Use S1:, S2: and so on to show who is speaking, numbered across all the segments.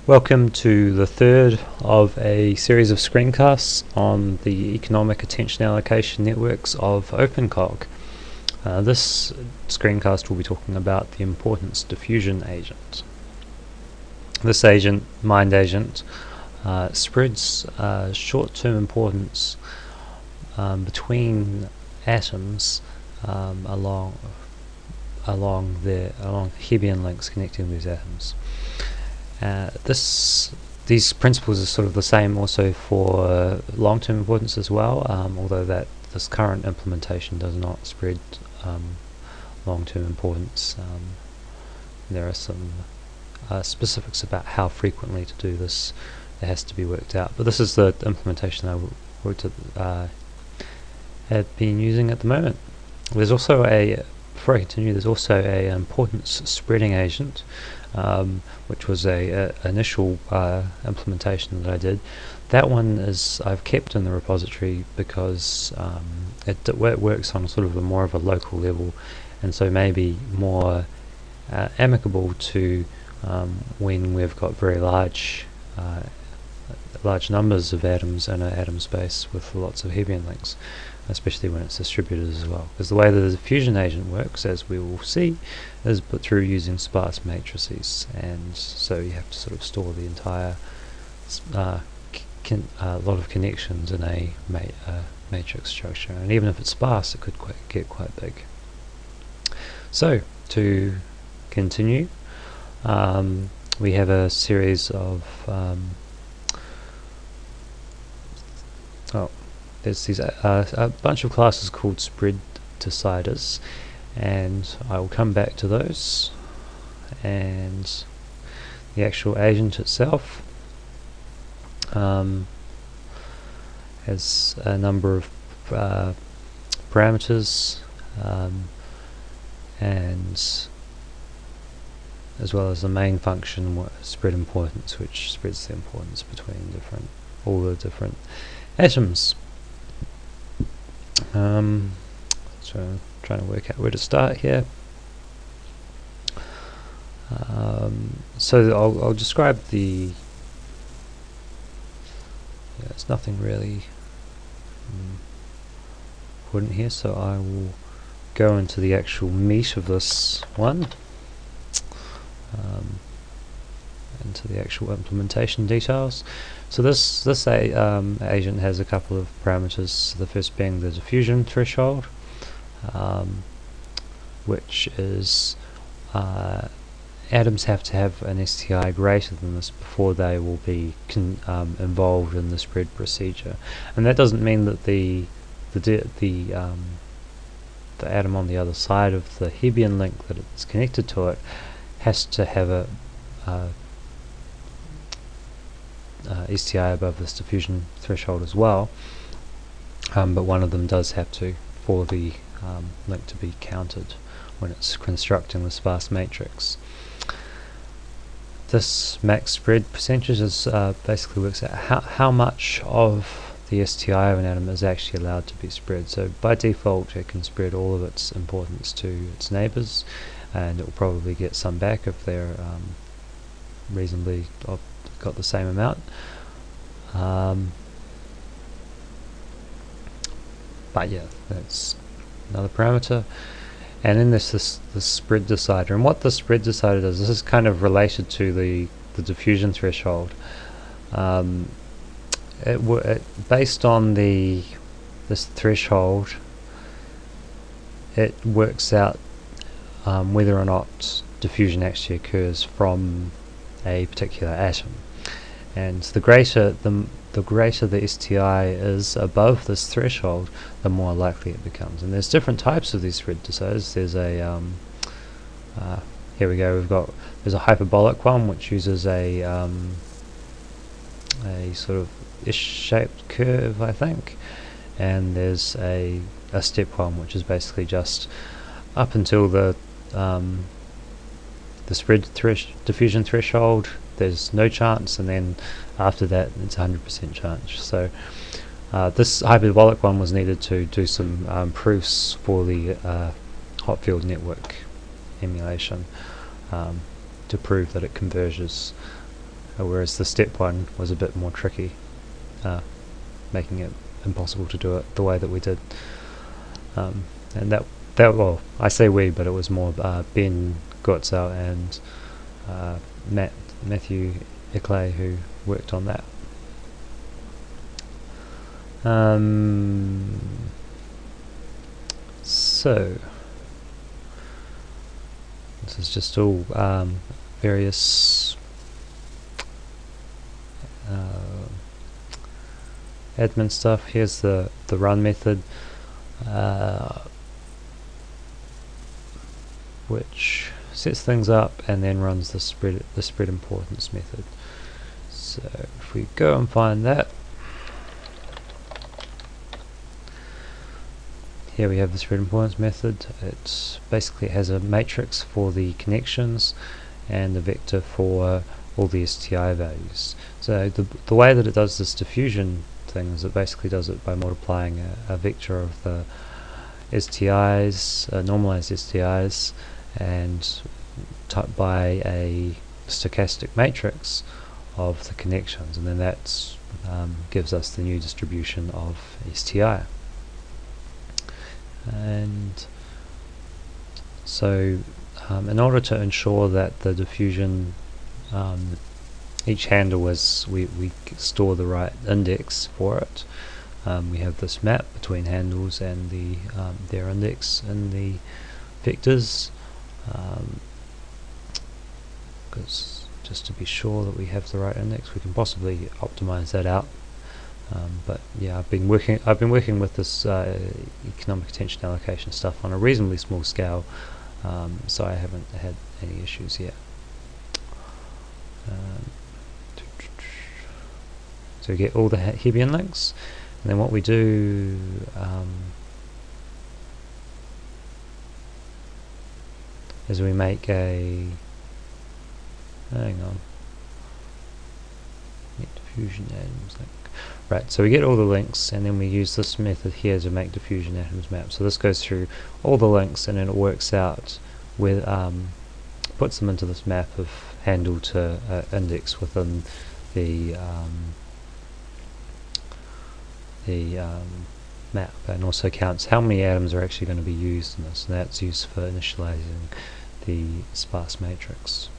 S1: Welcome to the third of a series of screencasts on the Economic Attention Allocation Networks of OpenCog. This screencast will be talking about the Importance Diffusion Agent. This agent, mind agent, spreads short-term importance between atoms along Hebbian links connecting these atoms. These principles are sort of the same also for long-term importance as well, although this current implementation does not spread long-term importance. There are some specifics about how frequently to do this that has to be worked out, but this is the implementation I have been using at the moment. There's also before I continue, there's also a importance spreading agent, which was a initial implementation that I did. That one I've kept in the repository because it works on sort of more of a local level, and so maybe more amicable to when we've got very large numbers of atoms in an atom space with lots of Hebbian links, especially when it's distributed as well. Because the way the diffusion agent works, as we will see, is put through using sparse matrices, and so you have to sort of store the entire lot of connections in a matrix structure, and even if it's sparse, it could get quite big. So to continue, we have a series of there's a bunch of classes called spread deciders, and I will come back to those. And the actual agent itself has a number of parameters, and as well as the main function, spread importance, which spreads the importance between all the different atoms. So I'm trying to work out where to start here. So I'll describe it's nothing really important here, so I will go into the actual meat of this one, into the actual implementation details. So this agent has a couple of parameters, the first being the diffusion threshold, which is atoms have to have an STI greater than this before they will be involved in the spread procedure. And that doesn't mean that the atom on the other side of the Hebbian link that it's connected to it has to have a STI above this diffusion threshold as well, but one of them does have to, for the link to be counted when it's constructing the sparse matrix. This max spread percentage basically works out how much of the STI of an atom is actually allowed to be spread. So by default it can spread all of its importance to its neighbours, and it will probably get some back if they're reasonably got the same amount. But yeah, that's another parameter. And then there's this spread decider, and what the spread decider does, this is kind of related to the diffusion threshold. Based on this threshold, it works out whether or not diffusion actually occurs from a particular atom, and the greater the STI is above this threshold, the more likely it becomes. And there's different types of these spread deciders. There's here we go. There's a hyperbolic one which uses a sort of ish-shaped curve, I think, and there's a step one which is basically just up until the spread diffusion threshold there's no chance, and then after that it's 100% chance. So this hyperbolic one was needed to do some proofs for the hot field network emulation, to prove that it converges whereas the step one was a bit more tricky, making it impossible to do it the way that we did. And that well, I say we, but it was more Ben Gotzow and Matthew Eclay who worked on that. So this is just all various admin stuff. Here's the run method, which sets things up and then runs the spread importance method. So if we go and find that, here we have the spread importance method. It basically has a matrix for the connections and a vector for all the STI values. So the way that it does this diffusion thing is it basically does it by multiplying a vector of the STIs, normalized STIs, and by a stochastic matrix of the connections, and then that gives us the new distribution of STI. And so in order to ensure that the diffusion, each handle we store the right index for it, we have this map between handles and their index in the vectors, because just to be sure that we have the right index, we can possibly optimize that out. But yeah, I've been working with this economic attention allocation stuff on a reasonably small scale, so I haven't had any issues yet. So we get all the Hebbian links, and then what we do is we make a diffusion atoms link. Right, so we get all the links, and then we use this method here to make diffusion atoms map. So this goes through all the links, and then it works out with puts them into this map of handle to index within the map, and also counts how many atoms are actually going to be used in this, and that's used for initializing the sparse matrix.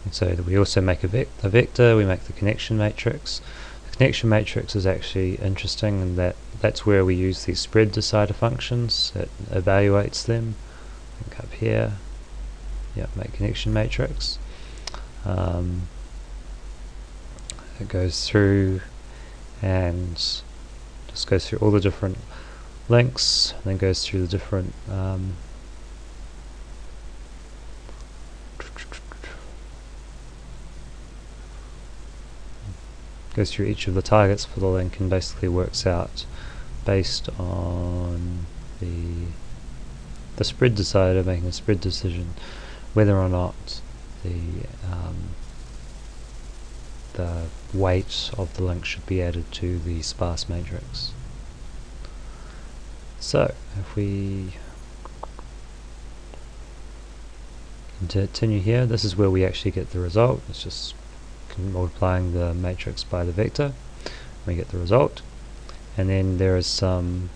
S1: And so we also make a vector, we make the connection matrix. The connection matrix is actually interesting in that that's where we use these spread decider functions. It evaluates them. I think up here, yeah, make connection matrix. It goes through and just goes through all the different links, and then goes through the different goes through each of the targets for the link, and basically works out based on the spread decider making a spread decision whether or not the weight of the link should be added to the sparse matrix. So if we continue here, this is where we actually get the result. It's just multiplying the matrix by the vector, we get the result. And then there is some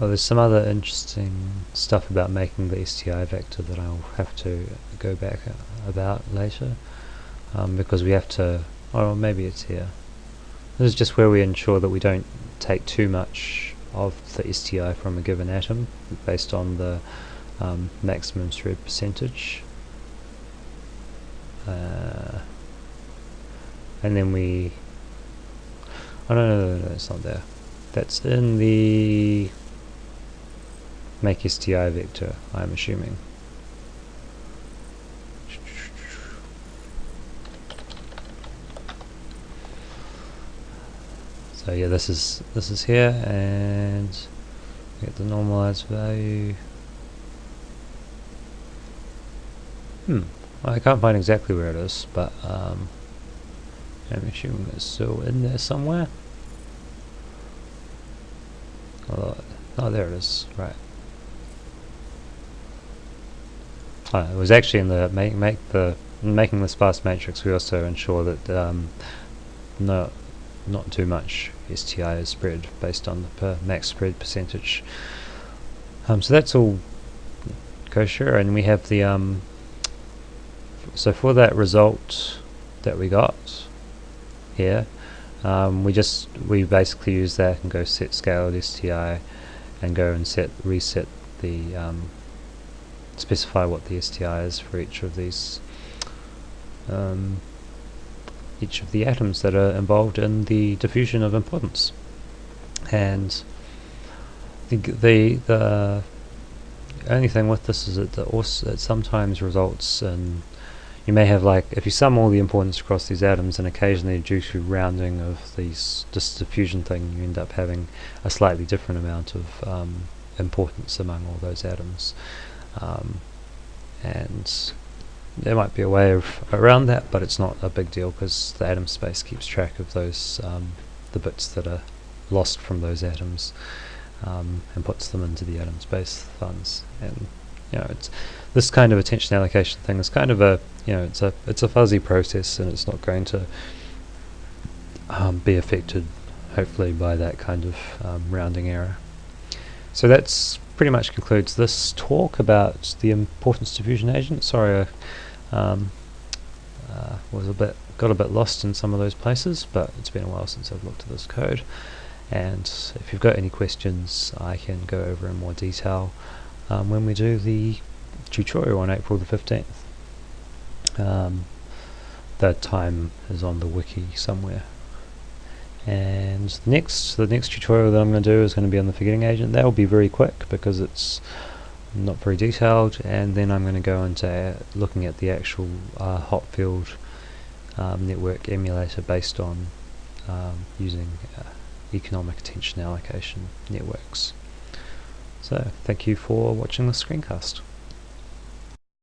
S1: there's some other interesting stuff about making the STI vector that I'll have to go back about later, because we have to, or maybe it's here. This is just where we ensure that we don't take too much of the STI from a given atom based on the maximum spread percentage. And then we, oh no, it's not there. That's in the make STI vector, I'm assuming. So yeah, this is here, and we get the normalized value. I can't find exactly where it is, but I'm assuming it's still in there somewhere. Oh, there it is. Right. It was actually in the making the sparse matrix. We also ensure that not too much STI is spread based on the max spread percentage. So that's all kosher, and we have the so for that result that we got here, we basically use that and go set scaled STI and go and reset the specify what the STI is for each of these each of the atoms that are involved in the diffusion of importance. And the only thing with this is that it sometimes results in, you may have, like, if you sum all the importance across these atoms, and occasionally due to rounding of this diffusion thing, you end up having a slightly different amount of importance among all those atoms. And there might be a way around that, but it's not a big deal because the atom space keeps track of those the bits that are lost from those atoms, and puts them into the atom space funds. And it's this kind of attention allocation thing is kind of a it's a fuzzy process, and it's not going to be affected, hopefully, by that kind of rounding error. So that's pretty much concludes this talk about the importance diffusion agent. Sorry, I got a bit lost in some of those places, but it's been a while since I've looked at this code. And if you've got any questions, I can go over in more detail when we do the tutorial on April the 15th. That time is on the wiki somewhere. And the next tutorial that I'm going to do is going to be on the forgetting agent. That will be very quick because it's not very detailed, and then I'm going to go into looking at the actual hot field network emulator based on using Economic Attention Allocation Networks. So thank you for watching the screencast.